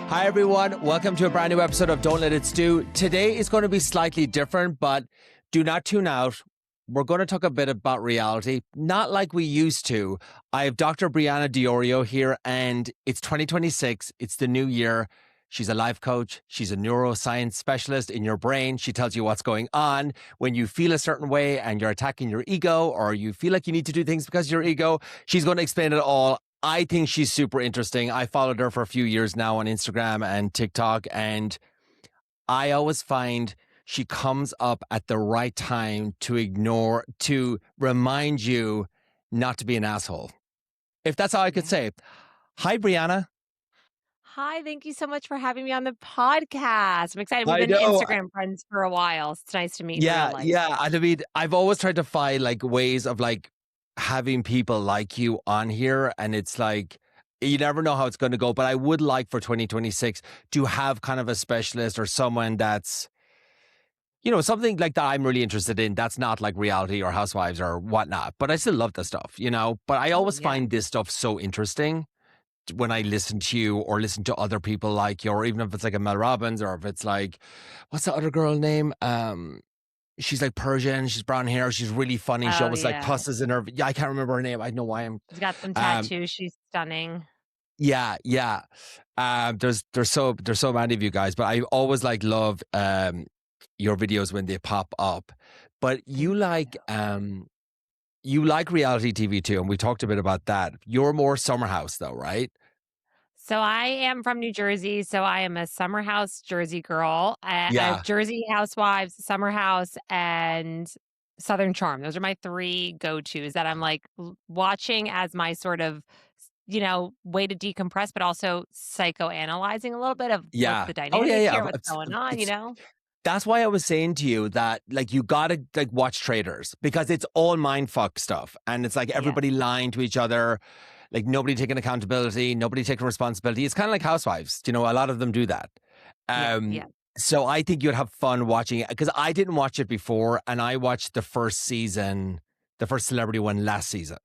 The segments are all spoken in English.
Hi, everyone. Welcome to a brand new episode of Don't Let It Stew. Today is going to be slightly different, but do not tune out. We're going to talk a bit about reality, not like we used to. I have Dr. Brianna Diorio here, and it's 2026. It's the new year. She's a life coach. She's a neuroscience specialist in your brain. She tells you what's going on when you feel a certain way and you're attacking your ego, or you feel like you need to do things because of your ego. She's going to explain it all. I think she's super interesting. I followed her for a few years now on Instagram and TikTok, and I always find she comes up at the right time to remind you not to be an asshole. If that's all I could say. Hi, Brianna. Hi, thank you so much for having me on the podcast. I'm excited. We've I been know. Instagram friends for a while. It's nice to meet in real life. Yeah. I mean, I've always tried to find like ways of like having people like you on here, and it's like you never know how it's going to go. But I would like for 2026 to have kind of a specialist or someone that's, you know, something like that I'm really interested in. That's not like reality or housewives or whatnot, but I still love the stuff, you know. But I always find this stuff so interesting when I listen to you or listen to other people like you, or even if it's like a Mel Robbins, or if it's like, what's the other girl name? She's like Persian, she's brown hair, she's really funny. She always like cusses in her. Yeah, I can't remember her name. I know why I'm. She's got some tattoos. She's stunning. Yeah. There's so many of you guys, but I always like love your videos when they pop up. But you like reality TV too, and we talked a bit about that. You're more Summer House though, right? So I am from New Jersey. So I am a Summer House Jersey girl. Yeah. Jersey Housewives, Summer House, and Southern Charm. Those are my three go-tos that I'm like watching as my sort of, way to decompress, but also psychoanalyzing a little bit of what's the dynamic here, what's going on, That's why I was saying to you that like you gotta like watch Traders, because it's all mindfuck stuff, and it's like everybody lying to each other, like nobody taking accountability, nobody taking responsibility. It's kind of like Housewives, you know. A lot of them do that. So I think you'd have fun watching it, because I didn't watch it before, and I watched the first season, the first celebrity one last season,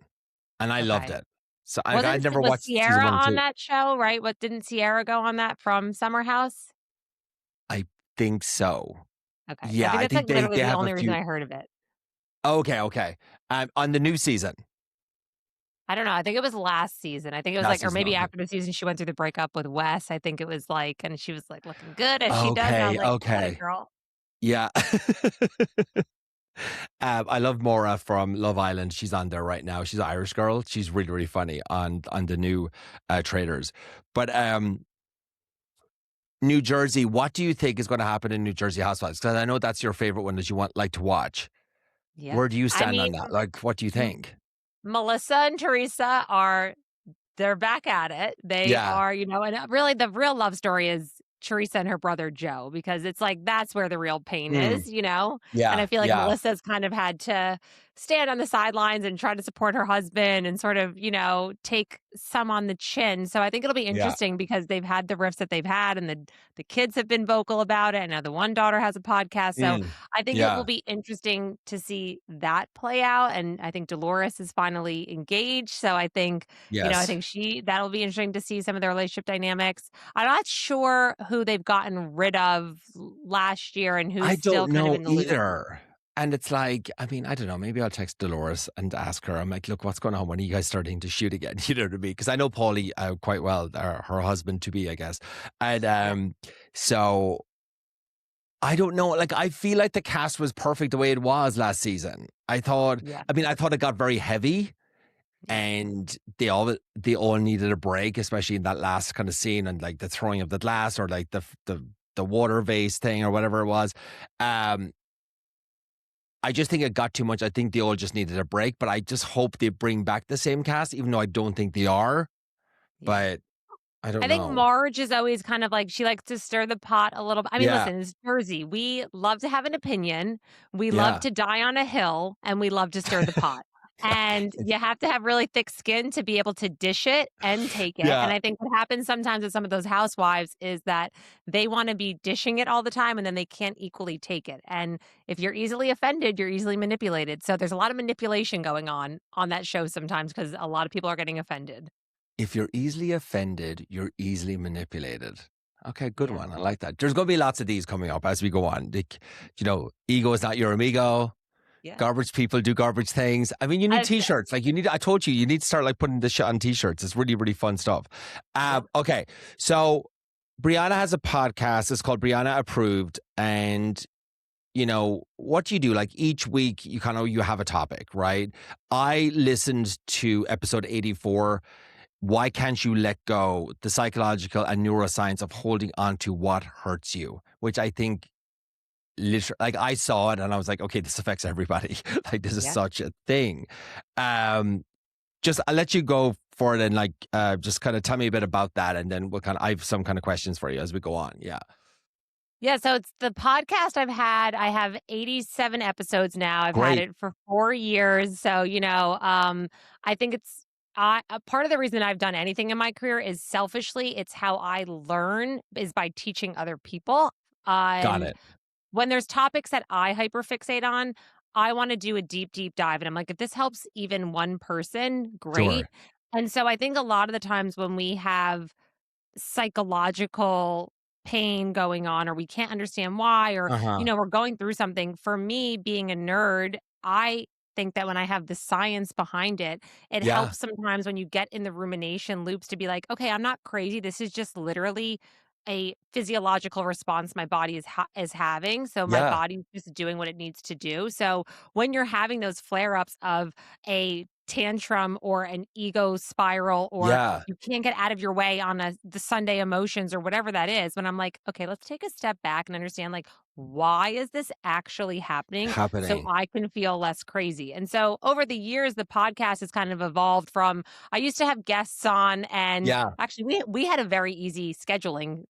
and I loved it. So I never watched Sierra season 1 and 2. on that show, right? What didn't Sierra go on that from Summer House? I think so. Okay. Yeah, I think that's like literally the have only a reason few. I heard of it. Okay. On the new season. I don't know. I think it was last season. I think it was Last like, or season, maybe okay. after the season she went through the breakup with Wes. I think it was like, and she was like looking good as she does. And I was like, what a girl. Yeah. I love Maura from Love Island. She's on there right now. She's an Irish girl. She's really, really funny on the new Traders. But New Jersey, what do you think is going to happen in New Jersey Housewives? Because I know that's your favorite one that you like to watch. Yeah. Where do you stand on that? Like, what do you think? Melissa and Teresa they're back at it. They are, and really the real love story is Teresa and her brother Joe, because it's like that's where the real pain is, Yeah. And I feel like Melissa's kind of had to stand on the sidelines and try to support her husband and sort of, take some on the chin. So I think it'll be interesting because they've had the rifts that they've had, and the kids have been vocal about it. And now the one daughter has a podcast. So I think it will be interesting to see that play out. And I think Dolores is finally engaged. So I think, I think that'll be interesting to see some of their relationship dynamics. I'm not sure who they've gotten rid of last year and who's still kind of in the either. And it's like, I mean, I don't know, maybe I'll text Dolores and ask her. I'm like, look, what's going on? When are you guys starting to shoot again? You know what I mean? Because I know Paulie quite well, her husband to be, I guess. And so I don't know. Like, I feel like the cast was perfect the way it was last season. I thought it got very heavy. And they all needed a break, especially in that last kind of scene, and like the throwing of the glass, or like the water vase thing, or whatever it was. I just think it got too much. I think they all just needed a break, but I just hope they bring back the same cast, even though I don't think they are. But I don't know. I think Marge is always kind of like, she likes to stir the pot a little bit. I mean, listen, it's Jersey. We love to have an opinion. We love to die on a hill, and we love to stir the pot. And you have to have really thick skin to be able to dish it and take it. And I think what happens sometimes with some of those housewives is that they want to be dishing it all the time, and then they can't equally take it. And if you're easily offended, you're easily manipulated. So there's a lot of manipulation going on that show sometimes, because a lot of people are getting offended. If you're easily offended, you're easily manipulated. Okay, good Yeah. one. I like that. There's going to be lots of these coming up as we go on. Ego is not your amigo. Yeah. Garbage people do garbage things. I mean, you need t-shirts. Like I told you need to start like putting this shit on t-shirts. It's really, really fun stuff. Okay. So Brianna has a podcast. It's called Brianna Approved. And what do you do? Like each week you have a topic, right? I listened to episode 84. Why can't you let go? The psychological and neuroscience of holding on to what hurts you, which I think literally, like I saw it and I was like, okay, this affects everybody. Like this is such a thing. Just I'll let you go for it and like just kind of tell me a bit about that, and then I have some kind of questions for you as we go on. Yeah. Yeah, so it's the podcast I have 87 episodes now. I've had Great. it for 4 years. So, I think it's a part of the reason I've done anything in my career is selfishly, it's how I learn is by teaching other people. Got And it. when there's topics that I hyperfixate on, I want to do a deep, deep dive. And I'm like, if this helps even one person, great. Sure. And so I think a lot of the times when we have psychological pain going on or we can't understand why or Uh-huh. we're going through something, for me being a nerd, I think that when I have the science behind it, it Yeah. helps sometimes when you get in the rumination loops to be like, okay, I'm not crazy, this is just literally a physiological response my body is having, so my Yeah. body's just doing what it needs to do. So when you're having those flare-ups of a tantrum or an ego spiral, or Yeah. you can't get out of your way on the Sunday emotions or whatever that is, when I'm like, okay, let's take a step back and understand, like, why is this actually happening so Happening. I can feel less crazy? And so over the years, the podcast has kind of evolved from, I used to have guests on, and Yeah. actually we had a very easy scheduling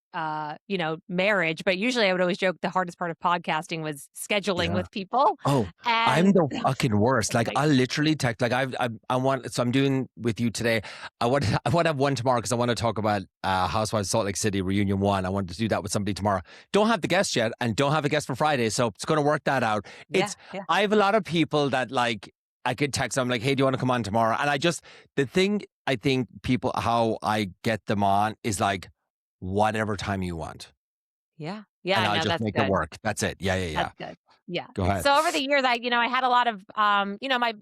marriage, but usually I would always joke the hardest part of podcasting was scheduling Yeah. with people. Oh, I'm And the fucking worst. Like like, I literally text, like I want, so I'm doing with you today. I want to have one tomorrow because I want to talk about Housewives of Salt Lake City reunion 1. I want to do that with somebody tomorrow. Don't have the guest yet and don't have a guest for Friday. So it's going to work that out. yeah. I have a lot of people that like, I could text them like, hey, do you want to come on tomorrow? And the thing I think people, how I get them on is like, whatever time you want. Yeah. And Yeah, I'll no, just that's make good. it work. That's it. Yeah. That's good. Yeah. Go ahead. So over the years, I had a lot of, I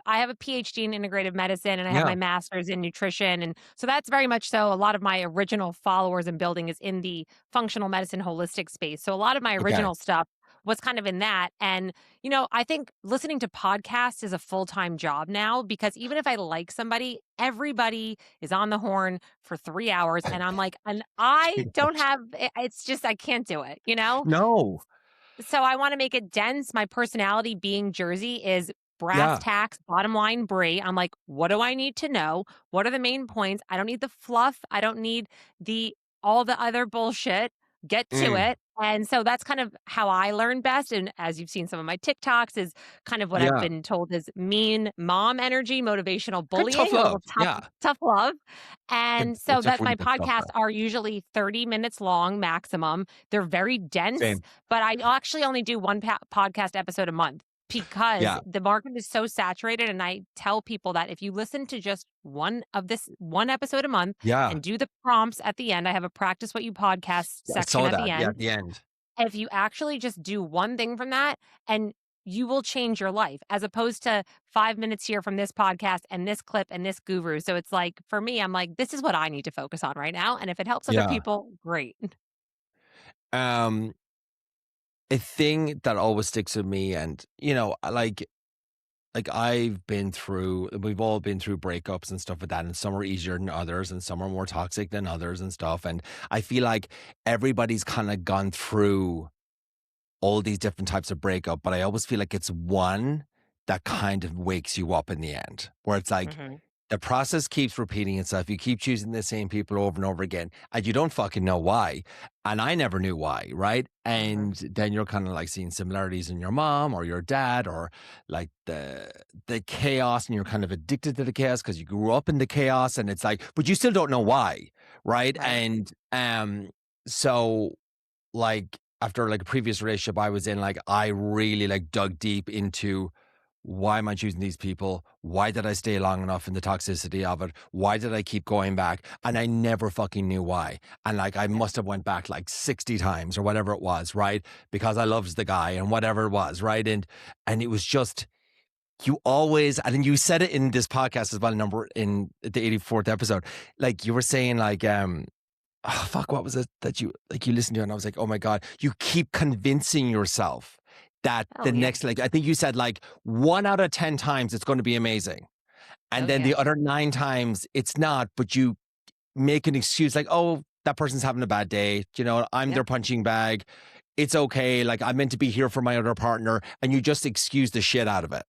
have a PhD in integrative medicine and I have Yeah. my master's in nutrition. And so that's very much so a lot of my original followers and building is in the functional medicine holistic space. So a lot of my Okay. original stuff was kind of in that. And, I think listening to podcasts is a full-time job now, because even if I like somebody, everybody is on the horn for 3 hours. And I'm like, and I don't have, it's just, I can't do it, No. So I want to make it dense. My personality being Jersey is brass Yeah. tacks, bottom line brie. I'm like, what do I need to know? What are the main points? I don't need the fluff. I don't need all the other bullshit. Get to it. And so that's kind of how I learn best. And as you've seen some of my TikToks, is kind of what I've Yeah. been told is mean mom energy, motivational Good bullying, tough a little love. Yeah. tough love. And so It's a that really my good tough podcasts love. are usually 30 minutes long maximum. They're very dense. Same. But I actually only do one podcast episode a month because Yeah. the market is so saturated. And I tell people that if you listen to just one episode a month Yeah. and do the prompts at the end, I have a practice what you podcast I section saw at that. the Yeah, end. at the end. If you actually just do one thing from that, and you will change your life, as opposed to 5 minutes here from this podcast and this clip and this guru. So it's like, for me, I'm like, this is what I need to focus on right now. And if it helps other Yeah. people, great. A thing that always sticks with me, and like we've all been through breakups and stuff like that, and some are easier than others and some are more toxic than others and stuff. And I feel like everybody's kind of gone through all these different types of breakup, but I always feel like it's one that kind of wakes you up in the end, where it's like the process keeps repeating itself. You keep choosing the same people over and over again, and you don't fucking know why. And I never knew why, right? And then you're kind of like seeing similarities in your mom or your dad, or like the chaos, and you're kind of addicted to the chaos because you grew up in the chaos, and it's like, but you still don't know why, right? And so like after like a previous relationship I was in, like I really like dug deep into why am I choosing these people? Why did I stay long enough in the toxicity of it? Why did I keep going back? And I never fucking knew why. And like, I must have went back like 60 times or whatever it was, right? Because I loved the guy and whatever it was, right? And it was just, you always, and then you said it in this podcast as well, in the 84th episode, like you were saying like, oh fuck, what was it that you listened to? And I was like, oh my God, you keep convincing yourself that Oh, the yeah. next, like, I think you said like 1 out of 10 times it's going to be amazing. And Oh, then yeah. the other 9 times it's not, but you make an excuse like, oh, that person's having a bad day. You know, I'm Yep. their punching bag. It's okay. Like, I'm meant to be here for my other partner. And you just excuse the shit out of it.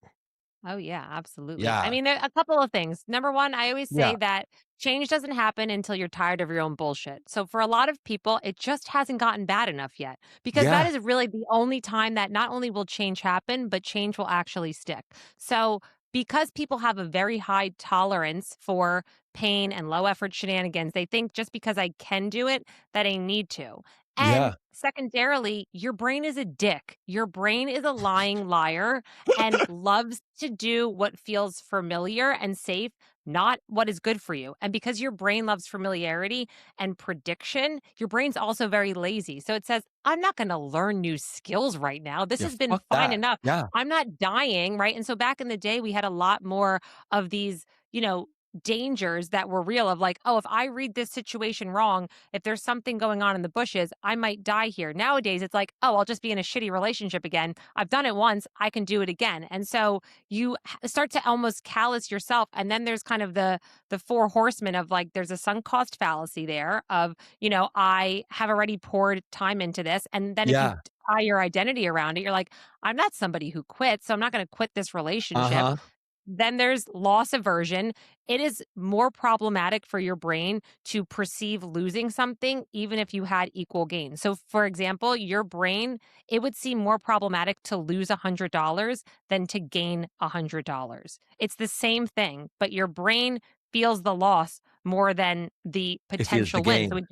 Oh, yeah, absolutely. I Yeah. mean, there are a couple of things. Number one, I always Yeah. say that change doesn't happen until you're tired of your own bullshit. So for a lot of people, it just hasn't gotten bad enough yet because that Yeah. is really the only time that not only will change happen, but change will actually stick. So because people have a very high tolerance for pain and low effort shenanigans, they think just because I can do it, that I need to. And Yeah. secondarily, your brain is a dick. Your brain is a lying liar and loves to do what feels familiar and safe, not what is good for you. And because your brain loves familiarity and prediction, your brain's also very lazy. So it says, I'm not going to learn new skills right now. This Yeah. has been Fuck fine that. enough. Yeah. I'm not dying, right? And so back in the day, we had a lot more of these, dangers that were real of like, oh, if I read this situation wrong, if there's something going on in the bushes, I might die here. Nowadays, it's like, oh, I'll just be in a shitty relationship again. I've done it once, I can do it again. And so you start to almost callous yourself. And then there's kind of the four horsemen of like, there's a sunk cost fallacy there of, I have already poured time into this. And then if you Yeah. tie your identity around it, you're like, I'm not somebody who quits, so I'm not going to quit this relationship. Uh-huh. Then there's loss aversion. It is more problematic for your brain to perceive losing something, even if you had equal gain. So, for example, your brain, it would seem more problematic to lose $100 than to gain $100. It's the same thing, but your brain feels the loss more than the It feels the potential win. gain.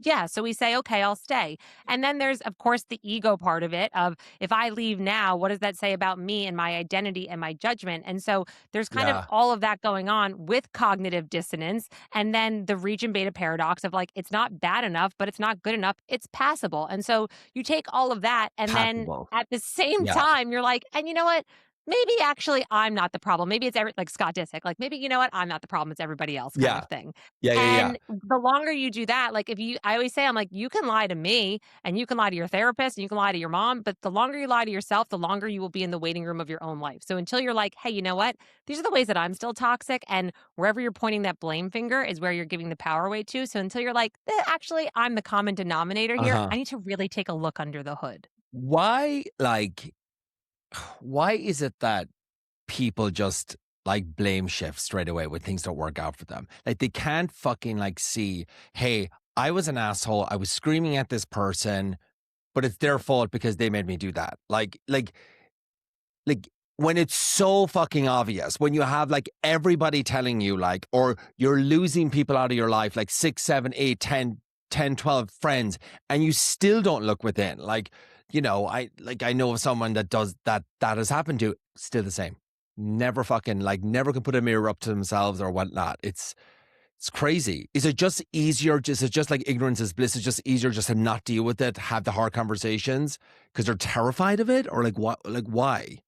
Yeah, so we say, okay, I'll stay. And then there's, of course, the ego part of it of if I leave now, what does that say about me and my identity and my judgment? And so there's kind of Yeah. all of that going on with cognitive dissonance. And then the region beta paradox of like, it's not bad enough, but it's not good enough. It's passable. And so you take all of that. And then Passable. at the same Yeah. time, you're like, and you know what? Maybe actually I'm not the problem. Maybe it's like Scott Disick, like maybe, you know what? I'm not the problem. It's everybody else kind Yeah. of thing. Yeah. Yeah. Yeah. And the longer you do that, like I always say, I'm like, you can lie to me and you can lie to your therapist and you can lie to your mom, but the longer you lie to yourself, the longer you will be in the waiting room of your own life. So until you're like, hey, you know what? These are the ways that I'm still toxic. And wherever you're pointing that blame finger is where you're giving the power away to. So until you're like, actually, I'm the common denominator here, Uh-huh. I need to really take a look under the hood. Why, like, why is it that people just like blame shift straight away when things don't work out for them? Like, they can't fucking like see, hey, I was an asshole. I was screaming at this person, but it's their fault because they made me do that. Like when it's so fucking obvious, when you have like everybody telling you like, or you're losing people out of your life, like 6, 7, 8, 10, 12 friends, and you still don't look within. Like, I know of someone that does that has happened to, still the same. Never fucking like never can put a mirror up to themselves or whatnot. It's crazy. Is it just easier? Is it just like ignorance is bliss? It's just easier just to not deal with it, have the hard conversations because they're terrified of it, or like what? Like why?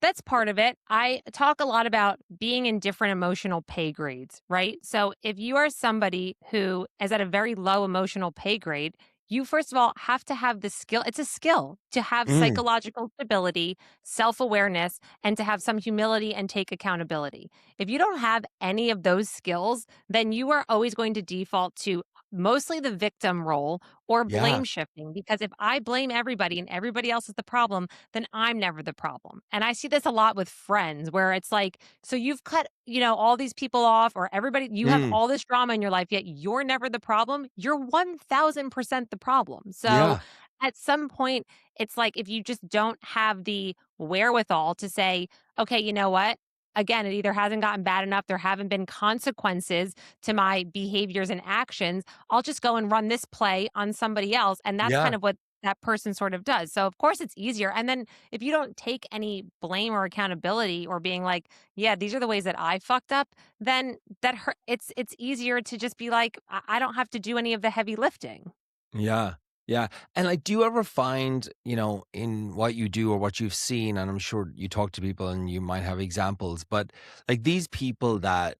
That's part of it. I talk a lot about being in different emotional pay grades, right? So if you are somebody who is at a very low emotional pay grade, you first of all have to have the skill. It's a skill to have Mm, psychological stability, self awareness, and to have some humility and take accountability. If you don't have any of those skills, then you are always going to default to mostly the victim role or yeah. blame shifting. Because if I blame everybody and everybody else is the problem, then I'm never the problem. And I see this a lot with friends where it's like, so you've cut, all these people off or everybody, you have Mm, all this drama in your life, yet you're never the problem. You're 1000% the problem. So yeah. at some point, it's like if you just don't have the wherewithal to say, okay, you know what? Again, it either hasn't gotten bad enough, there haven't been consequences to my behaviors and actions. I'll just go and run this play on somebody else. And that's kind Yeah. of what that person sort of does. So of course it's easier. And then if you don't take any blame or accountability or being like, yeah, these are the ways that I fucked up, then that hurt. It's easier to just be like, I don't have to do any of the heavy lifting. Yeah. Yeah. And like, do you ever find, in what you do or what you've seen, and I'm sure you talk to people and you might have examples, but like these people that,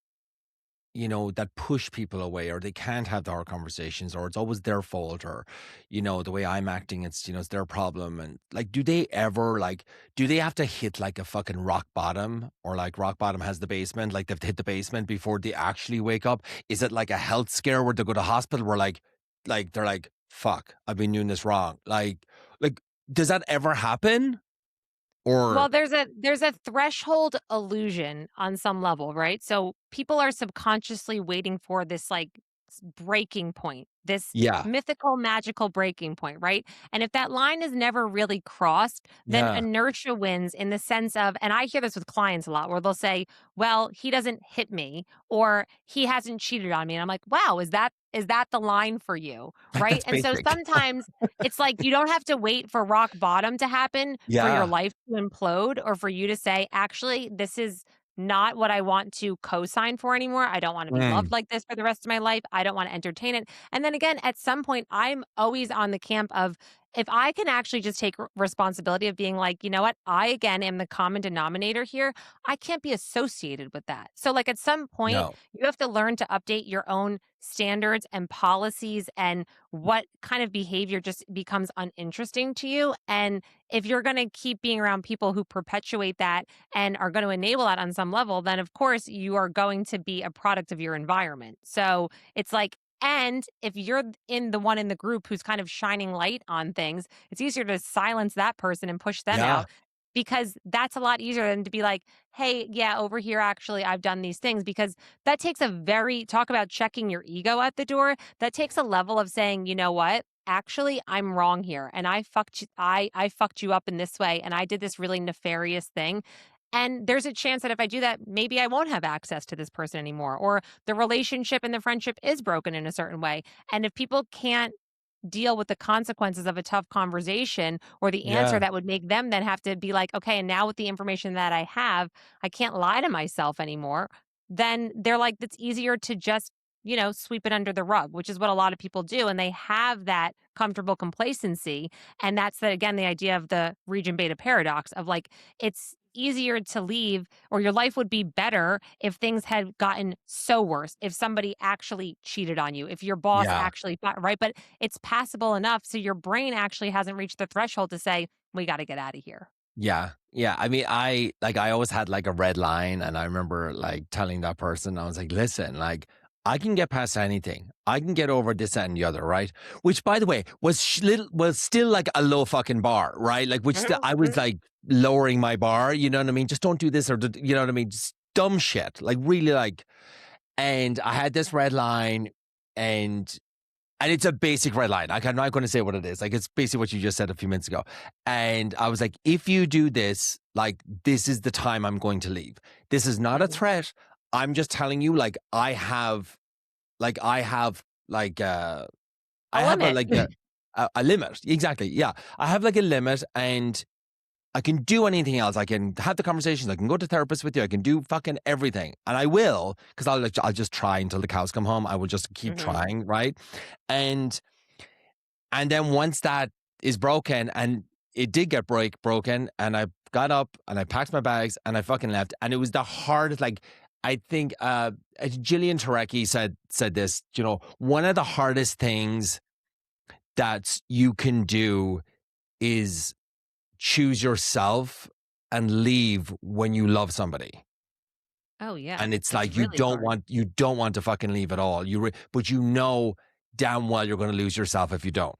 that push people away or they can't have the hard conversations or it's always their fault or, the way I'm acting, it's their problem. And like, do they ever do they have to hit like a fucking rock bottom or like rock bottom has the basement, like they have to hit the basement before they actually wake up? Is it like a health scare where they go to hospital where they're like, fuck, I've been doing this wrong. Like, does that ever happen? Well, Or, there's a threshold illusion on some level, right? So people are subconsciously waiting for this breaking point, this yeah, mythical magical breaking point, right? And if that line is never really crossed, then yeah, inertia wins in the sense of, and I hear this with clients a lot where they'll say, "Well, he doesn't hit me or he hasn't cheated on me." And I'm like, "Wow, is that the line for you?" like Right? that's And so basic. sometimes it's like you don't have to wait for rock bottom to happen for your Yeah. life to implode or for you to say, actually, this is not what I want to co sign for anymore. I don't want to be loved Mm, like this for the rest of my life. I don't want to entertain it. And then again, at some point, I'm always on the camp of if I can actually just take responsibility of being like, you know what, I again am the common denominator here. I can't be associated with that. So, like, at some point, no. you have to learn to update your own standards and policies and what kind of behavior just becomes uninteresting to you. And if you're going to keep being around people who perpetuate that and are going to enable that on some level, then of course you are going to be a product of your environment. So it's like, and if you're in the one in the group who's kind of shining light on things, it's easier to silence that person and push them Yeah. out because that's a lot easier than to be like, hey, yeah, over here, actually, I've done these things because that takes talk about checking your ego at the door. That takes a level of saying, you know what? Actually, I'm wrong here and I fucked you up in this way and I did this really nefarious thing. And there's a chance that if I do that, maybe I won't have access to this person anymore, or the relationship and the friendship is broken in a certain way. And if people can't deal with the consequences of a tough conversation or the answer Yeah. that would make them then have to be like, okay, and now with the information that I have, I can't lie to myself anymore. Then they're like, it's easier to just, sweep it under the rug, which is what a lot of people do. And they have that comfortable complacency. And that's again, the idea of the region beta paradox of like, it's easier to leave or your life would be better if things had gotten so worse, if somebody actually cheated on you, if your boss Yeah. actually right, but it's passable enough so your brain actually hasn't reached the threshold to say we got to get out of here. Yeah. Yeah. I mean, I always had like a red line and I remember like telling that person, I was like, listen, like I can get past anything. I can get over this that, and the other, right? Which by the way was still like a low fucking bar, right? Like which still, I was like lowering my bar, you know what I mean? Just don't do this or you know what I mean? Just dumb shit. Like really like and I had this red line and it's a basic red line. Like, I'm not going to say what it is. Like, it's basically what you just said a few minutes ago. And I was like, if you do this, like, this is the time I'm going to leave. This is not a Mhm. threat. I'm just telling you, like, like, I have, like, I A have limit. a limit. Exactly. Yeah. I have like a limit and I can do anything else. I can have the conversations. I can go to therapists with you. I can do fucking everything. And I will, because I'll just try until the cows come home. I will just keep Mhm. trying. Right. And and then once that is broken, and it did get broken, and I got up and I packed my bags and I fucking left. And it was the hardest, like, I think Gillian Tarecki said this, one of the hardest things that you can do is choose yourself and leave when you love somebody. Oh yeah, And it's it's like you really don't hard. want to fucking leave at all. But damn well you're going to lose yourself if you don't.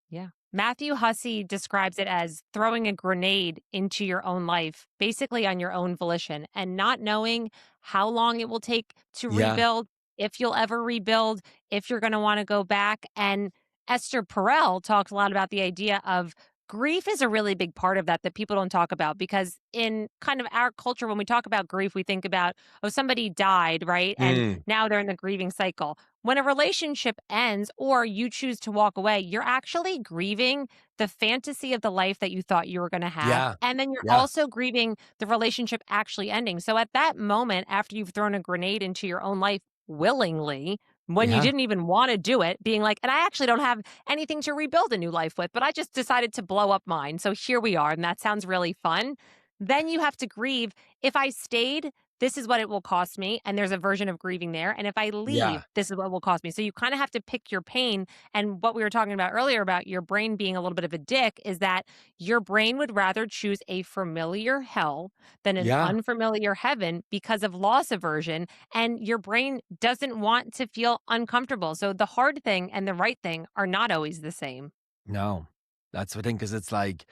Yeah. Matthew Hussey describes it as throwing a grenade into your own life, basically on your own volition, and not knowing how long it will take to Yeah. rebuild, if you'll ever rebuild, if you're going to want to go back. And Esther Perel talks a lot about the idea of Grief is a really big part of that people don't talk about, because in kind of our culture, when we talk about grief, we think about, oh, somebody died, right? And Mm, now they're in the grieving cycle. When a relationship ends or you choose to walk away, you're actually grieving the fantasy of the life that you thought you were going to have. yeah. And then you're Yeah. also grieving the relationship actually ending. So at that moment, after you've thrown a grenade into your own life willingly, when you Yeah. didn't even want to do it, being like, and I actually don't have anything to rebuild a new life with, but I just decided to blow up mine. So here we are. And that sounds really fun. Then you have to grieve. If I stayed, this is what it will cost me. And there's a version of grieving there. And if I leave, Yeah. this is what it will cost me. So you kind of have to pick your pain. And what we were talking about earlier about your brain being a little bit of a dick is that your brain would rather choose a familiar hell than an Yeah. unfamiliar heaven because of loss aversion. And your brain doesn't want to feel uncomfortable. So the hard thing and the right thing are not always the same. No, that's the thing, because it's like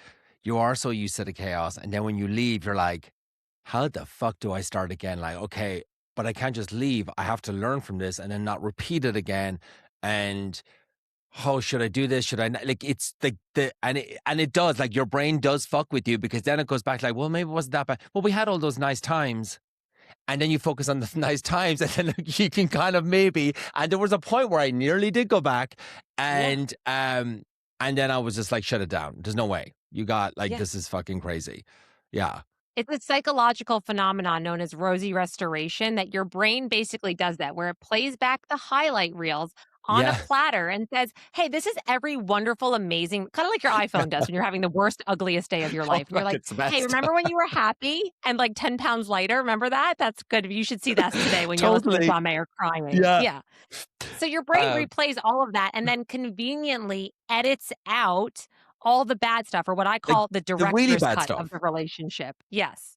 you are so used to the chaos. And then when you leave, you're like, how the fuck do I start again? Like, okay, but I can't just leave. I have to learn from this and then not repeat it again. And oh, should I do this? Should I not? Like, it's and it does, like, your brain does fuck with you, because then it goes back like, well, maybe it wasn't that bad. Well, we had all those nice times. And then you focus on the nice times, and then you can kind of maybe. And there was a point where I nearly did go back, Yeah. and then I was just like, shut it down. There's no way. You got, like, Yeah. this is fucking crazy. Yeah. It's a psychological phenomenon known as rosy restoration that your brain basically does that, where it plays back the highlight reels on a Yeah. platter and says, hey, this is every wonderful, amazing, kind of like your iPhone does when you're having the worst, ugliest day of your Oh, life. And you're fuck, like, it's the hey, best. remember when you were happy and like 10 pounds lighter? Remember that? That's good. You should see that today when you're listening to Totally. John Mayer crying. Yeah. Yeah. So your brain Um, replays all of that and then conveniently edits out all the bad stuff, or what I like, call the the really director's bad cut of stuff. the relationship. Yes.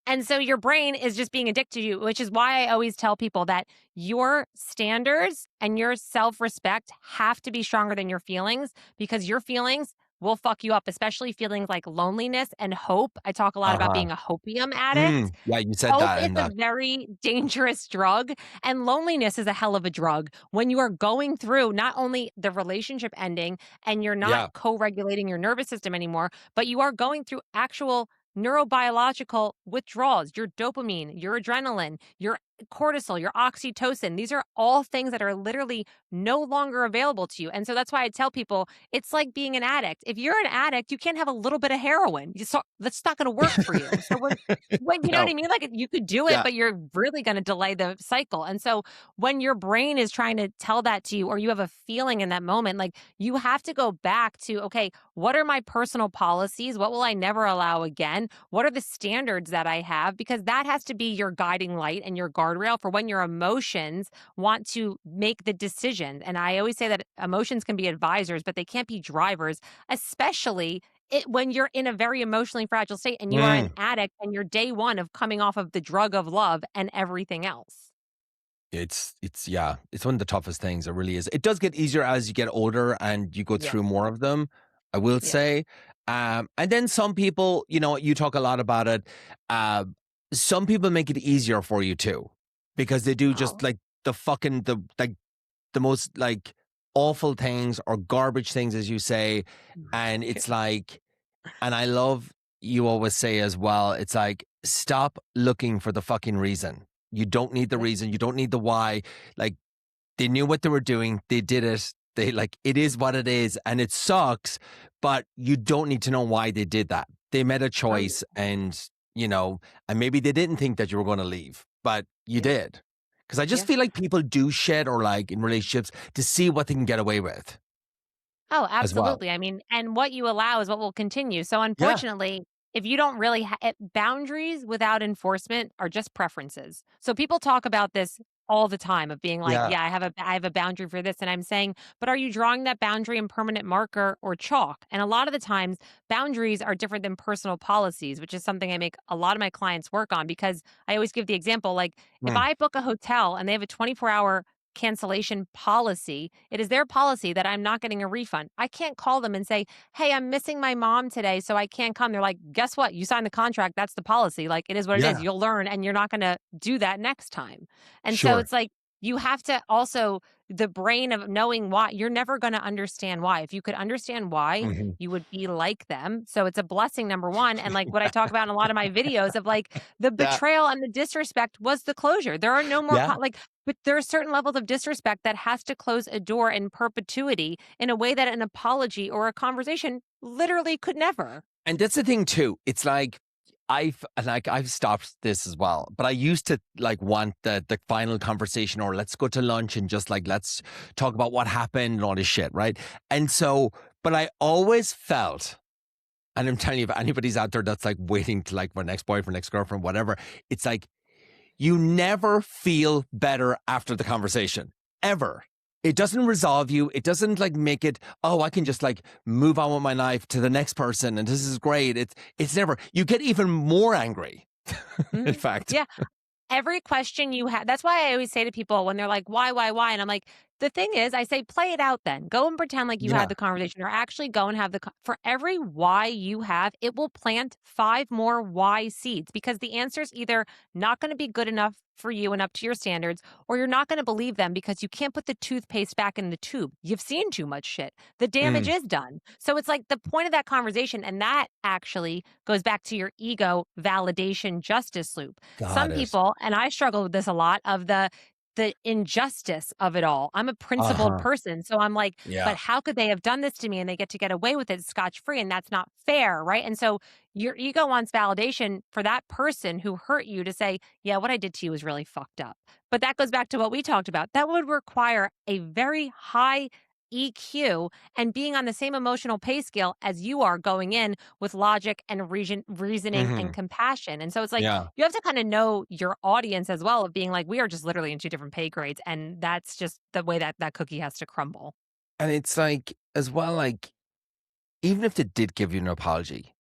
And so your brain is just being addicted to you, which is why I always tell people that your standards and your self respect have to be stronger than your feelings, because your feelings will fuck you up, especially feelings like loneliness and hope. I talk a lot about Uh-huh. being a hopium addict. Yeah, you said Hope that is in a that. very dangerous drug, and loneliness is a hell of a drug when you are going through not only the relationship ending and you're not Yeah. co regulating your nervous system anymore, but you are going through actual neurobiological withdrawals, your dopamine, your adrenaline, your cortisol, your oxytocin. These are all things that are literally no longer available to you. And so that's why I tell people it's like being an addict. If you're an addict, you can't have a little bit of heroin. That's not going to work for you. So when you know what No. I mean? Like you could do it, Yeah. but you're really going to delay the cycle. And so when your brain is trying to tell that to you, or you have a feeling in that moment, like you have to go back to, okay, what are my personal policies? What will I never allow again? What are the standards that I have? Because that has to be your guiding light and your guardrail for when your emotions want to make the decision. And I always say that emotions can be advisors, but they can't be drivers, especially when you're in a very emotionally fragile state and you are an Mm. addict and you're day one of coming off of the drug of love and everything else. It's yeah, it's one of the toughest things. It really is. It does get easier as you get older and you go Yeah. through more of them, I will Yeah. say. And then some people, you talk a lot about it. Uh, some people make it easier for you too, because they do just Oh. like the most like awful things or garbage things, as you say. And it's like, and I love you always say as well, it's like, stop looking for the fucking reason. You don't need the Yeah. reason. You don't need the why. Like, they knew what they were doing. They did it. They like, it is what it is. And it sucks, but you don't need to know why they did that. They made a Oh, choice, and, and maybe they didn't think that you were going to leave, but you yeah. did. Because I just Yeah. feel like people do shit, or like in relationships, to see what they can get away with Oh, as well. absolutely. I mean, and what you allow is what will continue. So, Yeah. unfortunately, if you don't really boundaries without enforcement are just preferences. So people talk about this all the time of being like, Yeah. yeah, I have a boundary for this, and I'm saying, but are you drawing that boundary in permanent marker or chalk? And a lot of the times, boundaries are different than personal policies, which is something I make a lot of my clients work on, because I always give the example, like if Mm. I book a hotel and they have a 24-hour cancellation policy, it is their policy that I'm not getting a refund. I can't call them and say, hey, I'm missing my mom today, so I can't come. They're like, guess what? You signed the contract. That's the policy. Like, it is what it is. Yeah. You'll learn, and you're not going to do that next time. And so Sure. it's like, you have to also, the brain of knowing why, you're never going to understand why. If you could understand why, Mhm. you would be like them. So it's a blessing, number one. And like what I talk about in a lot of my videos of like the Yeah. betrayal and the disrespect was the closure. There are no more, Yeah. like, but there are certain levels of disrespect that has to close a door in perpetuity in a way that an apology or a conversation literally could never. And that's the thing too. It's like I've stopped this as well. But I used to like want the final conversation, or let's go to lunch and just like let's talk about what happened and all this shit, right? And so, but I always felt, and I'm telling you, if anybody's out there that's like waiting to like my next boyfriend, next girlfriend, whatever, it's like you never feel better after the conversation, ever. It doesn't resolve you. It doesn't like make it, oh, I can just like move on with my life to the next person and this is great. It's never, you get even more angry, in Mhm. fact. Yeah. Every question you have, that's why I always say to people when they're like, why? And I'm like, the thing is, I say, play it out then. Go and pretend like you had Yeah. the conversation, or actually go and have for every why you have, it will plant 5 more why seeds, because the answer is either not going to be good enough for you and up to your standards, or you're not going to believe them because you can't put the toothpaste back in the tube. You've seen too much shit. The damage Mm, is done. So it's like the point of that conversation. And that actually goes back to your ego validation justice loop. got Some it. people, and I struggle with this a lot, of the injustice of it all. I'm a principled Uh-huh. person, so I'm like, but Yeah. how could they have done this to me and they get away with it scotch free, and that's not fair, right? And so your ego wants validation for that person who hurt you to say, yeah, what I did to you was really fucked up. But that goes back to what we talked about. That would require a very high EQ and being on the same emotional pay scale as you are going in with logic and reasoning and Hmm. compassion. And so it's like Yeah. you have to kind of know your audience as well, of being like, we are just literally in 2 different pay grades. And that's just the way that that cookie has to crumble. And it's like, as well, like, even if they did give you an apology,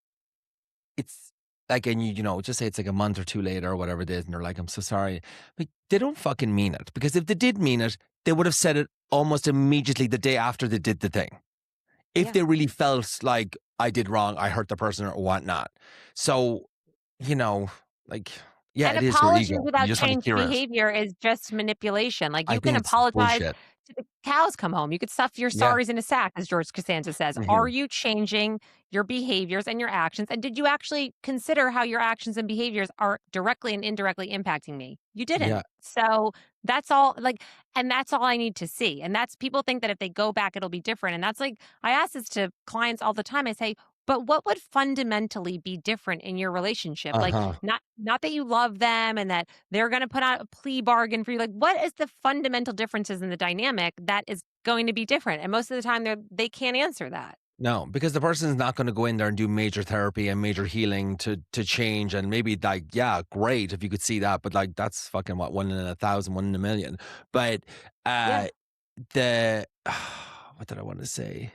it's like, and just say it's like a month or two later or whatever it is, and they're like, I'm so sorry. Like, they don't fucking mean it. Because if they did mean it, they would have said it almost immediately the day after they did the thing. If Yeah. they really felt like I did wrong, I hurt the person or whatnot. So, you know, like, yeah, And it is your apologies ego. You without just want to changed hear it. behavior is just manipulation. Like, I you can think it's apologize bullshit. to the cows come home. You could stuff your Yeah. sorries in a sack, as George Costanza says. Are Hmm. you changing your behaviors and your actions? And did you actually consider how your actions and behaviors are directly and indirectly impacting me? You Yeah. didn't. So that's all, like, and that's all I need to see. And that's, people think that if they go back, it'll be different. And that's like, I ask this to clients all the time. I say, but what would fundamentally be different in your relationship? Like, Uh-huh. not that you love them and that they're going to put out a plea bargain for you. Like, what is the fundamental differences in the dynamic that is going to be different? And most of the time, they can't answer that. No, because the person's not going to go in there and do major therapy and major healing to change. And maybe like, yeah, great if you could see that, but like that's fucking what, 1 in 1,000, 1 in 1,000,000. But Yeah. the what did I want to say?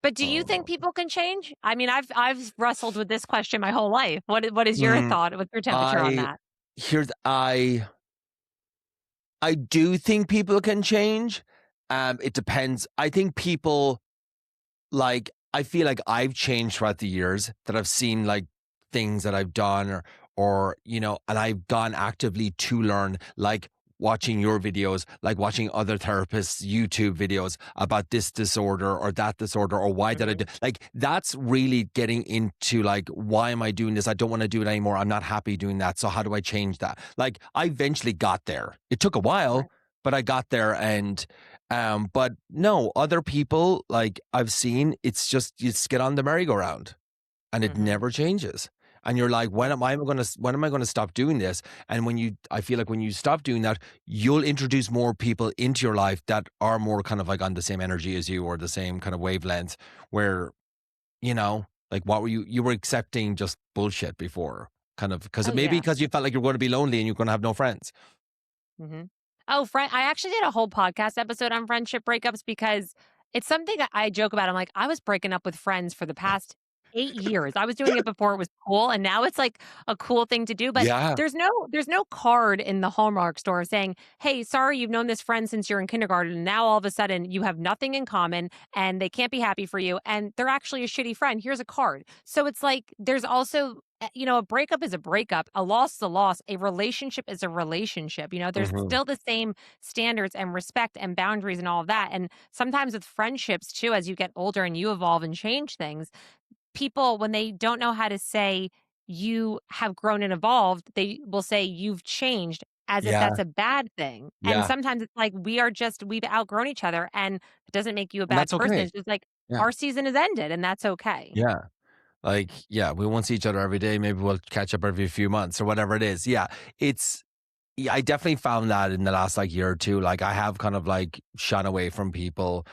But do you think Oh, people can change? I mean, I've wrestled with this question my whole life. What is your mm, thought? What's your temperature on I that? here's I do think people can change. It depends. I think people, like, I feel like I've changed throughout the years, that I've seen like things that I've done, or and I've gone actively to learn, like watching your videos, like watching other therapists' YouTube videos about this disorder or that disorder, or why did I do, Mhm. like, that's really getting into like, why am I doing this? I don't want to do it anymore. I'm not happy doing that. So how do I change that? Like, I eventually got there. It took a while, Right. but I got there. And but no, other people, like I've seen, it's just you just get on the merry-go-round and it Mhm. never changes. And you're like, Right. when am I gonna stop doing this? And I feel like when you stop doing that, you'll introduce more people into your life that are more kind of like on the same energy as you, or the same kind of wavelength, where, like, what were you were accepting just bullshit before, kind of, because Oh maybe yeah. because you felt like you're going to be lonely and you're going to have no friends. Mhm. Oh, friend, I actually did a whole podcast episode on friendship breakups because it's something I joke about. I'm like, I was breaking up with friends for the past 8 years. I was doing it before it was cool, and now it's like a cool thing to do, but Yeah. there's no card in the Hallmark store saying, "Hey, sorry, you've known this friend since you're in kindergarten, and now all of a sudden you have nothing in common and they can't be happy for you and they're actually a shitty friend. Here's a card." So it's like there's also a breakup is a breakup, a loss is a loss, a relationship is a relationship. There's Hmm. still the same standards and respect and boundaries and all of that. And sometimes with friendships too, as you get older and you evolve and change things, people, when they don't know how to say you have grown and evolved, they will say you've changed as if Yeah. that's a bad thing. And Yeah. sometimes it's like we've outgrown each other and it doesn't make you a And bad that's person. okay. It's just like Yeah. our season has ended and that's okay. Yeah. Like, yeah, we won't see each other every day. Maybe we'll catch up every few months or whatever it is. Yeah. I definitely found that in the last like year or two. Like I have kind of like shun away from people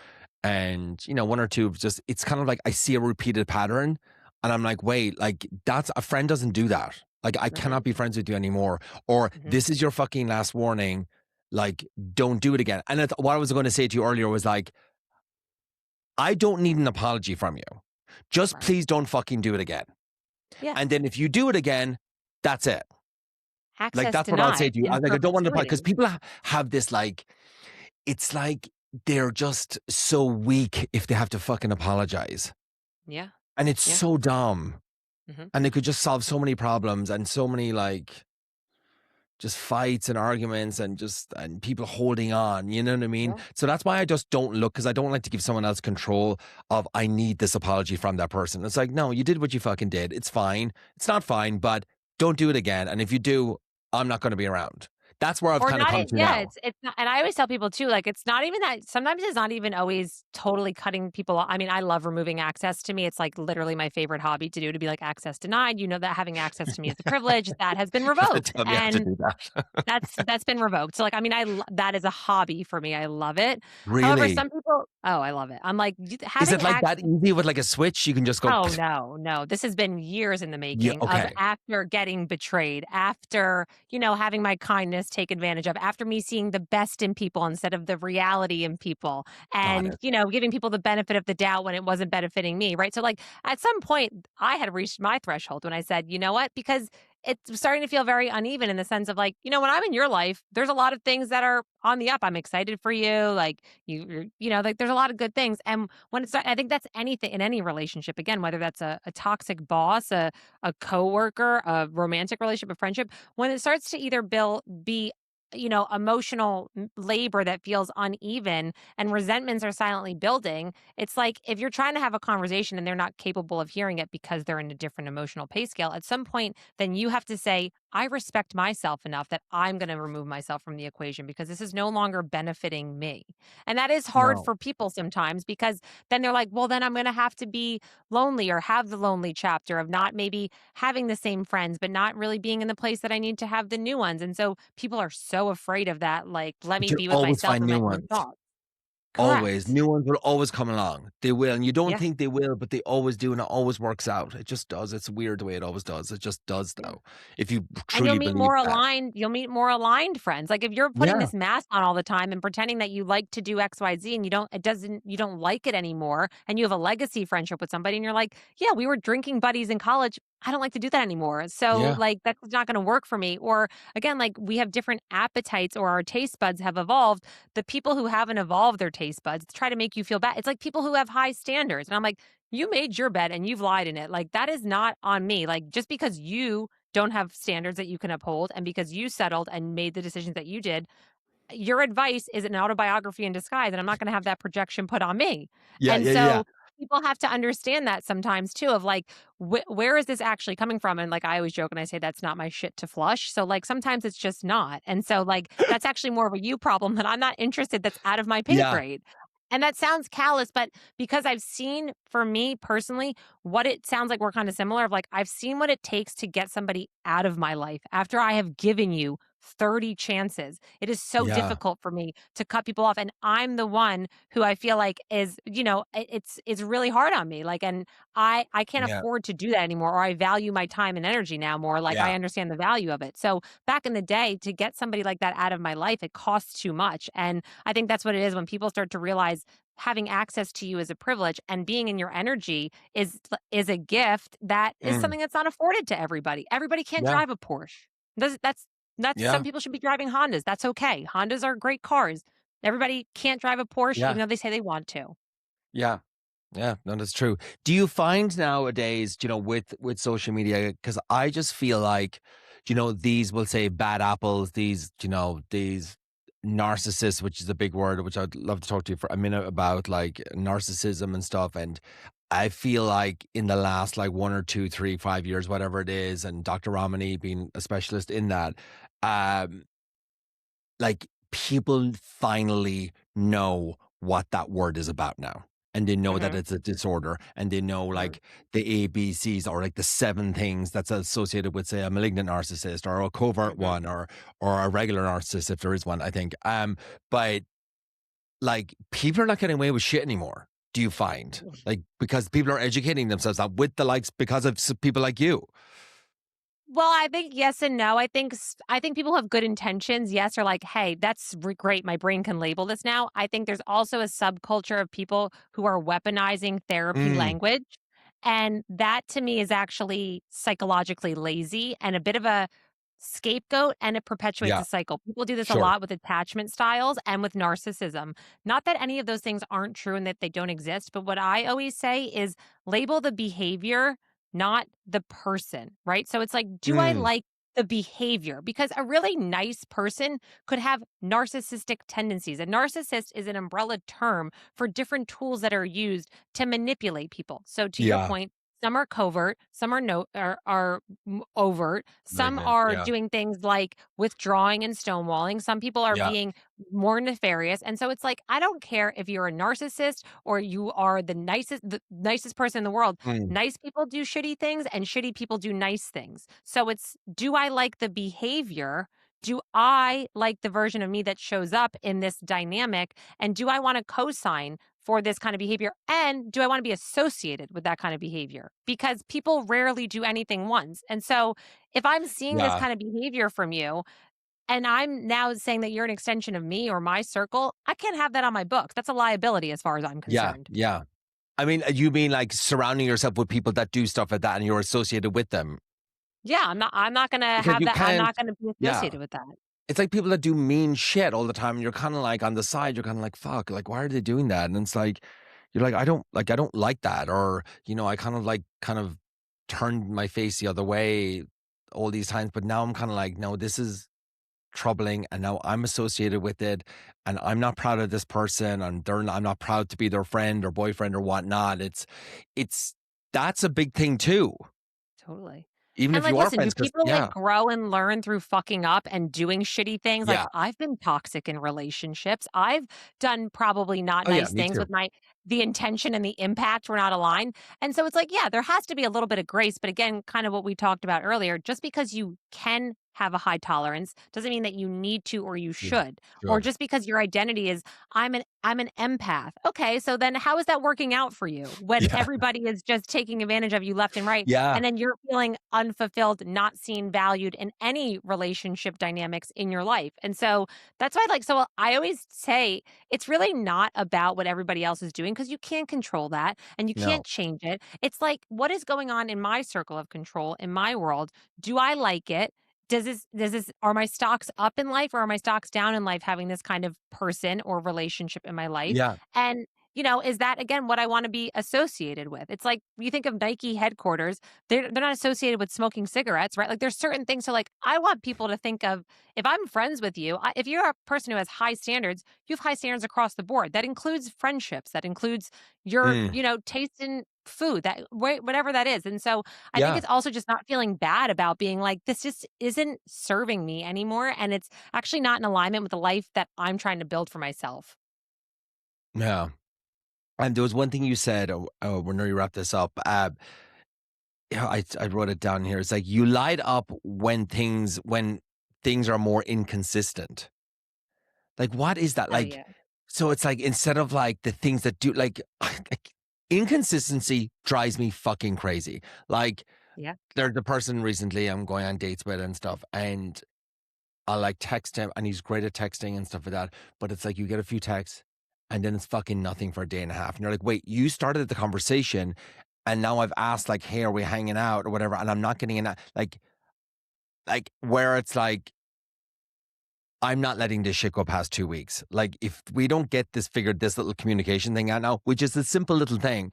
and, one or two just, it's kind of like I see a repeated pattern and I'm like, wait, like that's a friend doesn't do that. Like I Mhm, cannot be friends with you anymore. Or mhm, this is your fucking last warning. Like, don't do it again. And what I was going to say to you earlier was like, I don't need an apology from you. Just right. please don't fucking do it again. Yeah. And then if you do it again, that's it. Like, Access that's what I'll say denied to you. in I don't want to, because perpetuity. people have this like, it's like they're just so weak if they have to fucking apologize. Yeah. And it's Yeah. so dumb. Mhm. And it could just solve so many problems and so many like just fights and arguments and people holding on, you know what I mean? Yeah. So that's why I just don't look, because I don't like to give someone else control of I need this apology from that person. It's like, no, you did what you fucking did. It's fine. It's not fine, but don't do it again. And if you do, I'm not going to be around. That's where I've Or kind of not come it to yeah, now. it's not, and I always tell people too, like, it's not even that sometimes it's not even always totally cutting people off. I mean, I love removing access. To me, it's, like, literally my favorite hobby to do, to be like, "Access denied." You know that having access to me is a privilege. That has been You have to revoked, tell me how to and do that. that's been revoked. So, like, I mean, that is a hobby for me. I love it. However, Really? some people I love it. I'm like, Is having it like that access. easy with like a switch? You can just go, Oh, no, no. This has been years in the yeah, making of okay, after getting betrayed, after, having my kindness take advantage of, after me seeing the best in people instead of the reality in people, got and, it. giving people the benefit of the doubt when it wasn't benefiting me, right? So, like, at some point, I had reached my threshold when I said, you know what? Because it's starting to feel very uneven in the sense of like, when I'm in your life, there's a lot of things that are on the up. I'm excited for you. Like like there's a lot of good things. And when it's, I think that's anything in any relationship, again, whether that's a toxic boss, a coworker, a romantic relationship, a friendship, when it starts to either be emotional labor that feels uneven and resentments are silently building. It's like if you're trying to have a conversation and they're not capable of hearing it because they're in a different emotional pay scale, at some point, then you have to say, I respect myself enough that I'm going to remove myself from the equation because this is no longer benefiting me. And that is hard No. for people sometimes because then they're like, well, then I'm going to have to be lonely or have the lonely chapter of not maybe having the same friends, but not really being in the place that I need to have the new ones. And so people are so afraid of that. Like, let But me you be with always myself find and new my own ones. thoughts. Always. Correct. New ones will always come along. They will. And you don't Yeah. think they will, but they always do. And it always works out. It just does. It's weird the way it always does. It just does, Yeah. though. If you And truly believe that. you'll meet more aligned friends. Like if you're putting Yeah. this mask on all the time and pretending that you like to do XYZ and you don't like it anymore and you have a legacy friendship with somebody and you're like, yeah, we were drinking buddies in college. I don't like to do that anymore. So Yeah. like that's not going to work for me. Or again, like we have different appetites or our taste buds have evolved. The people who haven't evolved their taste buds try to make you feel bad. It's like people who have high standards. And I'm like, you made your bed and you've lied in it. Like that is not on me. Like just because you don't have standards that you can uphold. And because you settled and made the decisions that you did, your advice is an autobiography in disguise. And I'm not going to have that projection put on me. Yeah. And Yeah. Yeah. so people have to understand that sometimes too of like, where is this actually coming from? And like I always joke and I say, that's not my shit to flush. So like sometimes it's just not. And so like that's actually more of a you problem that I'm not interested, that's out of my pay Yeah. grade. And that sounds callous, but because I've seen for me personally, what it sounds like we're kind of similar of like, I've seen what it takes to get somebody out of my life after I have given you 30 chances. It is so Yeah. difficult for me to cut people off. And I'm the one who I feel like is, it's really hard on me. Like, and I can't Yeah. afford to do that anymore, or I value my time and energy now more. Like I Yeah. understand the value of it. So back in the day, to get somebody like that out of my life, it costs too much. And I think that's what it is when people start to realize having access to you is a privilege and being in your energy is a gift that is Mm. something that's not afforded to everybody. Everybody can't Yeah. drive a Porsche. That's some Yeah. people should be driving Hondas. That's okay. Hondas are great cars. Everybody can't drive a Porsche, even Yeah. though they say they want to. Yeah. Yeah, no, that's true. Do you find nowadays, with social media, because I just feel like, these will say bad apples, these narcissists, which is a big word, which I'd love to talk to you for a minute about, like narcissism and stuff. And I feel like in the last like 1 or 2, 3, 5 years, whatever it is, and Dr. Romani being a specialist in that, um, like people finally know what that word is about now. And they know that Hmm. it's a disorder, and they know Hmm. like the ABCs, or like the 7 things that's associated with, say, a malignant narcissist, or a covert Hmm. one, or a regular narcissist, if there is one, I think. But like people are not getting away with shit anymore. Do you find, like, because people are educating themselves out with the likes, because of people like you? Well, I think yes and no. I think people have good intentions. Yes, are like, hey, that's great. My brain can label this now. I think there's also a subculture of people who are weaponizing therapy Mm, language, and that to me is actually psychologically lazy and a bit of a scapegoat, and it perpetuates yeah, a cycle. People do this a sure. lot with attachment styles and with narcissism. Not that any of those things aren't true and that they don't exist, but what I always say is label the behavior, not the person, right? So it's like, do I Mm, like the behavior? Because a really nice person could have narcissistic tendencies. A narcissist is an umbrella term for different tools that are used to manipulate people. So to your yeah, point, some are covert, some are no are overt, some malignant. are Yeah, doing things like withdrawing and stonewalling. Some people are yeah. being more nefarious. And so it's like, I don't care if you're a narcissist or you are the nicest person in the world. Mm, Nice people do shitty things and shitty people do nice things. So it's, do I like the behavior? Do I like the version of me that shows up in this dynamic? And do I want to co-sign for this kind of behavior? And do I want to be associated with that kind of behavior? Because people rarely do anything once. And so if I'm seeing this yeah. kind of behavior from you, and I'm now saying that you're an extension of me or my circle, I can't have that on my books. That's a liability as far as I'm Yeah, concerned. yeah. I mean, you mean like surrounding yourself with people that do stuff like that and you're associated with them? Yeah, I'm not gonna Because have you that. I'm can't. not gonna be Yeah. associated with that. It's like people that do mean shit all the time, and you're kinda like on the side, you're kinda like, "Fuck, like, why are they doing that?" And it's like, you're like, I don't like that," or, I kind of turned my face the other way all these times, but now I'm kinda like, "No, this is troubling, and now I'm associated with it, and I'm not proud of this person, and I'm not proud to be their friend or boyfriend or whatnot." It's that's a big thing too, Totally. even And if like, you are listen, do friends, because people like yeah. grow and learn through fucking up and doing shitty things? Like, Yeah. I've been toxic in relationships. I've done probably not Oh, yeah, nice me things too. with the intention and the impact were not aligned. And so it's like, yeah, there has to be a little bit of grace. But again, kind of what we talked about earlier, just because you can have a high tolerance doesn't mean that you need to or you Yeah. should. Or Good. just because your identity is I'm an empath. Okay, so then how is that working out for you when Yeah. everybody is just taking advantage of you left and right? Yeah. And then you're feeling unfulfilled, not seen, valued in any relationship dynamics in your life. And so that's why, like, so I always say it's really not about what everybody else is doing because you can't control that and you No. can't change it. It's like, what is going on in my circle of control, in my world? Do I like it? Are my stocks up in life or are my stocks down in life having this kind of person or relationship in my life? Yeah. And is that again what I want to be associated with? It's like you think of Nike headquarters, they're not associated with smoking cigarettes, right? Like there's certain things. So like I want people to think of if I'm friends with you, if you're a person who has high standards, you have high standards across the board. That includes friendships, that includes your, Mm. taste in food, that whatever that is. And so I think Yeah. it's also just not feeling bad about being like, this just isn't serving me anymore. And it's actually not in alignment with the life that I'm trying to build for myself. Yeah. And there was one thing you said, when we wrap this up, yeah, I wrote it down here. It's like you light up when things are more inconsistent. Like, what is that? Oh Like, yeah. so it's like instead of like the things that do like inconsistency drives me fucking crazy. Like, Yeah. there's the person recently I'm going on dates with and stuff, and I like text him, and he's great at texting and stuff like that. But it's like you get a few texts, and then it's fucking nothing for a day and a half. And you're like, wait, you started the conversation, and now I've asked, like, hey, are we hanging out or whatever? And I'm not getting in that, like, where it's like, I'm not letting this shit go past 2 weeks. Like, if we don't get this figured, this little communication thing out now, which is a simple little thing.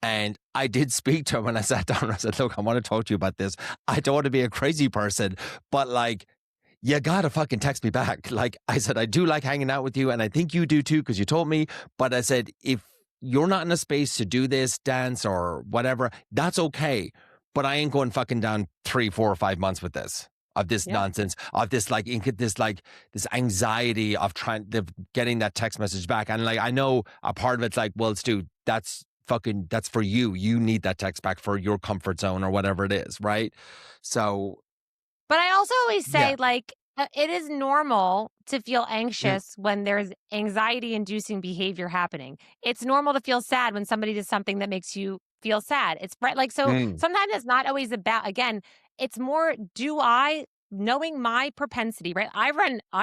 And I did speak to him when I sat down and I said, look, I want to talk to you about this. I don't want to be a crazy person, but like, you gotta fucking text me back. Like I said, I do like hanging out with you, and I think you do too, because you told me. But I said, if you're not in a space to do this, dance or whatever, that's okay. But I ain't going fucking down 3, 4, or 5 months with this. Of this nonsense, of this this anxiety of getting that text message back. And like, I know a part of it's like, well, Stu, that's for you. You need that text back for your comfort zone or whatever it is, right? So, But I also always say, yeah. like, it is normal to feel anxious when there's anxiety-inducing behavior happening. It's normal to feel sad when somebody does something that makes you feel sad. It's right, like, so Mm. sometimes it's not always about, again, it's more, knowing my propensity, right? I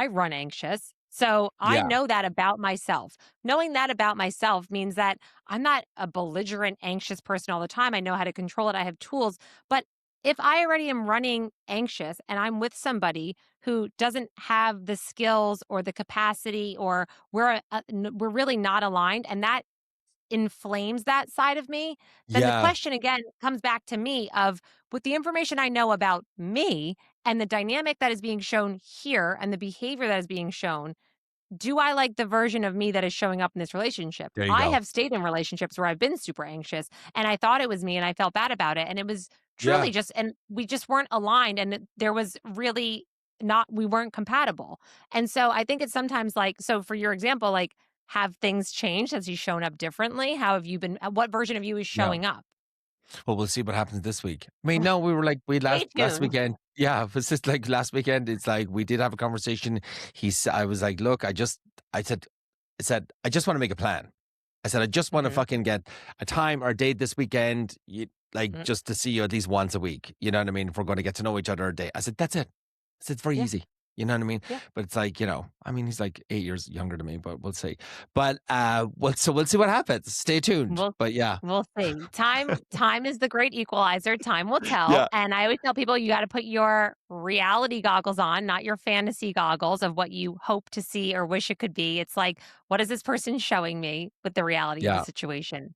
run anxious. So I Yeah. know that about myself. Knowing that about myself means that I'm not a belligerent, anxious person all the time. I know how to control it. I have tools. But if I already am running anxious and I'm with somebody who doesn't have the skills or the capacity, or we're really not aligned, and that inflames that side of me, then the Yeah. question again comes back to me of, with the information I know about me and the dynamic that is being shown here and the behavior that is being shown, do I like the version of me that is showing up in this relationship? There you I go. have stayed in relationships where I've been super anxious and I thought it was me and I felt bad about it. And it was truly Yeah. just, and we just weren't aligned, and there was really not, we weren't compatible. And so I think it's sometimes like, so for your example, like, have things changed? Has he shown up differently? How have you been? What version of you is Yeah. showing up? Well, we'll see what happens this week. I mean, no, we were like, Stay last tuned. weekend. Yeah, it was just like last weekend. It's like we did have a conversation. I was like, look, I said, I just want to make a plan. I said, I just want to Hmm. fucking get a time or a date this weekend, just to see you at least once a week. You know what I mean? If we're going to get to know each other a day. I said, that's it. I said, it's very Yeah. easy. You know what I mean? Yeah. But it's like, I mean, he's like 8 years younger than me, but we'll see. But we'll see what happens. Stay tuned. We'll But yeah. we'll see. Time is the great equalizer. Time will tell. Yeah. And I always tell people, you got to put your reality goggles on, not your fantasy goggles of what you hope to see or wish it could be. It's like, what is this person showing me with the reality of the Yeah. situation?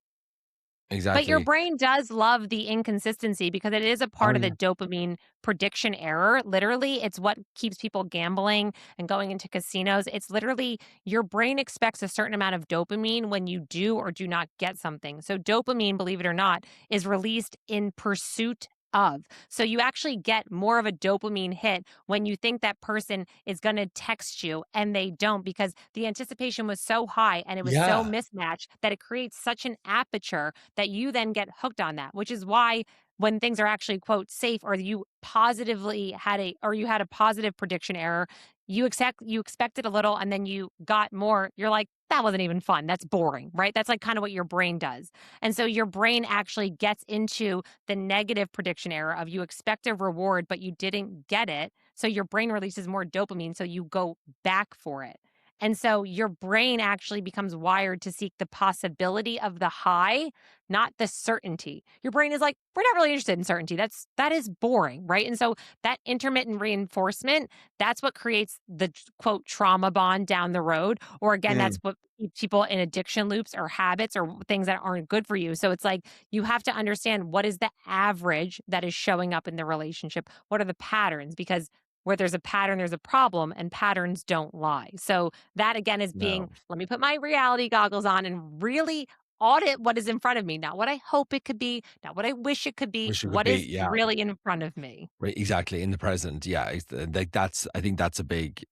But your Exactly. brain does love the inconsistency because it is a Oh part of the yeah. dopamine prediction error. Literally, it's what keeps people gambling and going into casinos. It's literally, your brain expects a certain amount of dopamine when you do or do not get something. So, dopamine, believe it or not, is released in pursuit of. So, you actually get more of a dopamine hit when you think that person is going to text you and they don't, because the anticipation was so high and it was so Yeah. mismatched that it creates such an aperture that you then get hooked on that, which is why when things are actually quote safe, or you had a positive prediction error, you expected a little and then you got more, you're like, that wasn't even fun. That's boring, right? That's like kind of what your brain does. And so your brain actually gets into the negative prediction error of, you expect a reward, but you didn't get it. So your brain releases more dopamine. So you go back for it. And so your brain actually becomes wired to seek the possibility of the high, not the certainty. Your brain is like, we're not really interested in certainty. That is boring, right? And so that intermittent reinforcement, that's what creates the quote trauma bond down the road. Or again, Mm. that's what keeps people in addiction loops or habits or things that aren't good for you. So it's like, you have to understand, what is the average that is showing up in the relationship? What are the patterns? Because where there's a pattern, there's a problem, and patterns don't lie. So that again is being, No. let me put my reality goggles on and really audit what is in front of me, not what I hope it could be, not what I wish it could be, Wish it could what be. is Yeah. really in front of me. Right. Exactly. In the present. Yeah. Like I think that's a big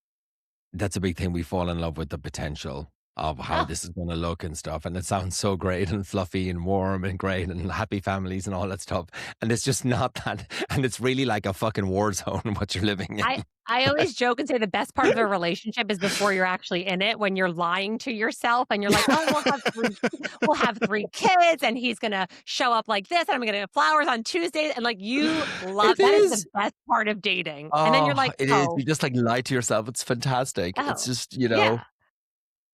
thing. We fall in love with the potential of how Oh, this is going to look and stuff. And it sounds so great and fluffy and warm and great and happy families and all that stuff. And it's just not that. And it's really like a fucking war zone what you're living I in. I always joke and say the best part of a relationship is before you're actually in it, when you're lying to yourself and you're like, "Oh, we'll have 3 kids and he's gonna show up like this, and I'm gonna have flowers on Tuesdays," and like, you love It that is the is. best part of dating. And then you're Oh, like, it is. "Oh, You just like lie to yourself. It's fantastic. It's oh, just, yeah."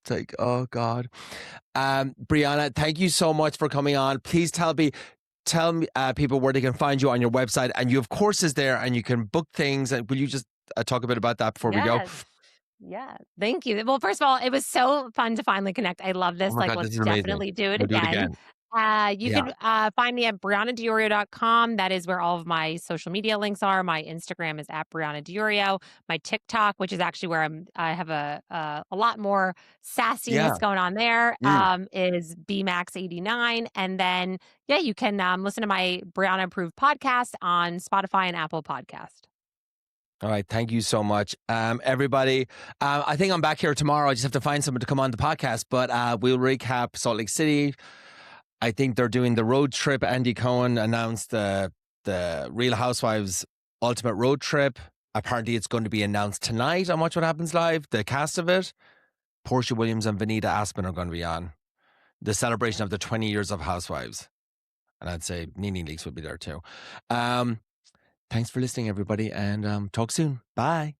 it's like, oh God. Brianna, thank you so much for coming on. Please tell me people where they can find you on your website, and you have courses there and you can book things. And will you just talk a bit about that before we go? Yes. Yeah, thank you. Well, first of all, it was so fun to finally connect. I love Oh this. my Like, God, this let's is amazing. definitely do it We'll do it again. again. You Yeah. can find me at briannadiorio.com. That is where all of my social media links are. My Instagram is at Brianna Diorio. My TikTok, which is actually where I have a lot more Yeah. sassiness going on there, Mm. is BMax89. And then, yeah, you can listen to my Brianna Approved podcast on Spotify and Apple Podcast. All right. Thank you so much. Everybody, I think I'm back here tomorrow. I just have to find someone to come on the podcast, but we'll recap Salt Lake City. I think they're doing the road trip. Andy Cohen announced the Real Housewives Ultimate Road Trip. Apparently, it's going to be announced tonight on Watch What Happens Live. The cast of it, Portia Williams and Vanita Aspen are going to be on the celebration of the 20 years of Housewives. And I'd say Nene Leakes would be there too. Thanks for listening, everybody, and talk soon. Bye.